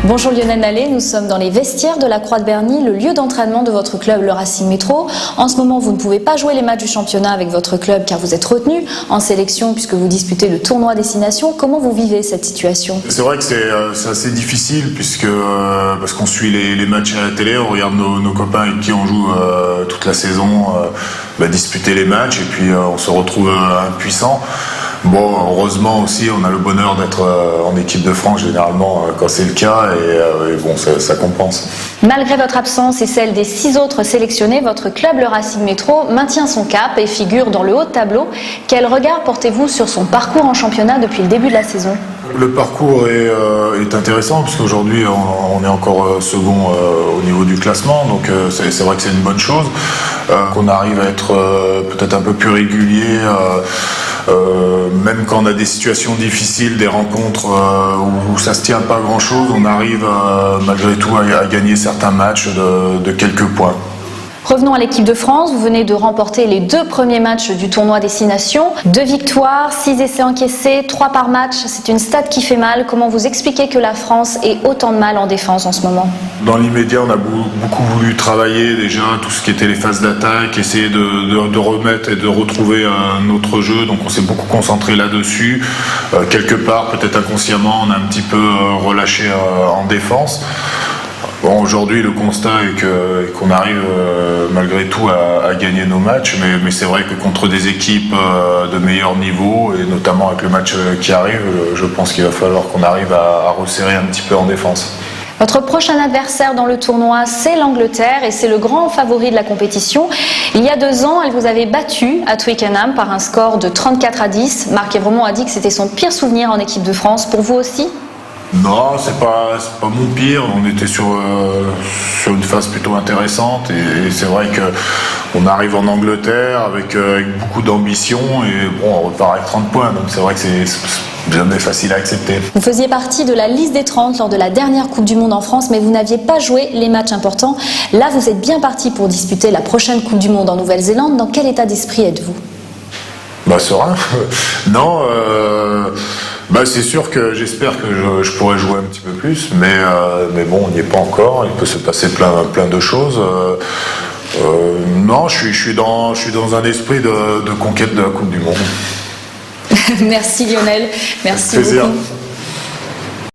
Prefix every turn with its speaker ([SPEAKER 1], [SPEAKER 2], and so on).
[SPEAKER 1] Bonjour Lionel Nallet, nous sommes dans les vestiaires de la Croix de Berny, le lieu d'entraînement de votre club, le Racing Métro. En ce moment, vous ne pouvez pas jouer les matchs du championnat avec votre club car vous êtes retenu en sélection puisque vous disputez le tournoi Destination. Comment vous vivez cette situation?
[SPEAKER 2] C'est vrai que c'est assez difficile parce qu'on suit les matchs à la télé, on regarde nos copains avec qui on joue toute la saison disputer les matchs et puis on se retrouve impuissant. Bon, heureusement aussi, on a le bonheur d'être en équipe de France généralement quand c'est le cas et bon, ça compense.
[SPEAKER 1] Malgré votre absence et celle des 6 autres sélectionnés, votre club, le Racing Métro, maintient son cap et figure dans le haut de tableau. Quel regard portez-vous sur son parcours en championnat depuis le début de la saison?
[SPEAKER 2] Le parcours est intéressant parce qu'aujourd'hui on est encore second au niveau du classement, donc c'est vrai que c'est une bonne chose. Qu'on arrive à être peut-être un peu plus régulier, même quand on a des situations difficiles, des rencontres où ça se tient pas grand-chose, on arrive malgré tout à gagner certains matchs de quelques points.
[SPEAKER 1] Revenons à l'équipe de France, vous venez de remporter les 2 premiers matchs du tournoi Destination. 2 victoires, 6 essais encaissés, 3 par match, c'est une stat qui fait mal. Comment vous expliquez que la France ait autant de mal en défense en ce moment?
[SPEAKER 2] Dans l'immédiat, on a beaucoup voulu travailler déjà tout ce qui était les phases d'attaque, essayer de remettre et de retrouver un autre jeu, donc on s'est beaucoup concentré là-dessus. Quelque part, peut-être inconsciemment, on a un petit peu relâché en défense. Bon, aujourd'hui, le constat est qu'on arrive malgré tout à gagner nos matchs, mais c'est vrai que contre des équipes de meilleur niveau, et notamment avec le match qui arrive, je pense qu'il va falloir qu'on arrive à resserrer un petit peu en défense.
[SPEAKER 1] Votre prochain adversaire dans le tournoi, c'est l'Angleterre et c'est le grand favori de la compétition. Il y a 2 ans, elle vous avait battu à Twickenham par un score de 34-10. Marc Évremont a dit que c'était son pire souvenir en équipe de France. Pour vous aussi ?
[SPEAKER 2] Non, c'est pas mon pire. On était sur une phase plutôt intéressante et c'est vrai qu'on arrive en Angleterre avec beaucoup d'ambition et bon, on repart avec 30 points. Donc c'est vrai que c'est jamais facile à accepter.
[SPEAKER 1] Vous faisiez partie de la liste des 30 lors de la dernière Coupe du Monde en France, mais vous n'aviez pas joué les matchs importants. Là, vous êtes bien parti pour disputer la prochaine Coupe du Monde en Nouvelle-Zélande. Dans quel état d'esprit êtes-vous ?
[SPEAKER 2] Serein. Non, c'est sûr que j'espère que je pourrai jouer un petit peu plus, mais bon, on n'y est pas encore. Il peut se passer plein de choses. Non, je suis dans un esprit de conquête de la Coupe du Monde.
[SPEAKER 1] Merci Lionel, merci
[SPEAKER 2] Plaisir.
[SPEAKER 1] beaucoup.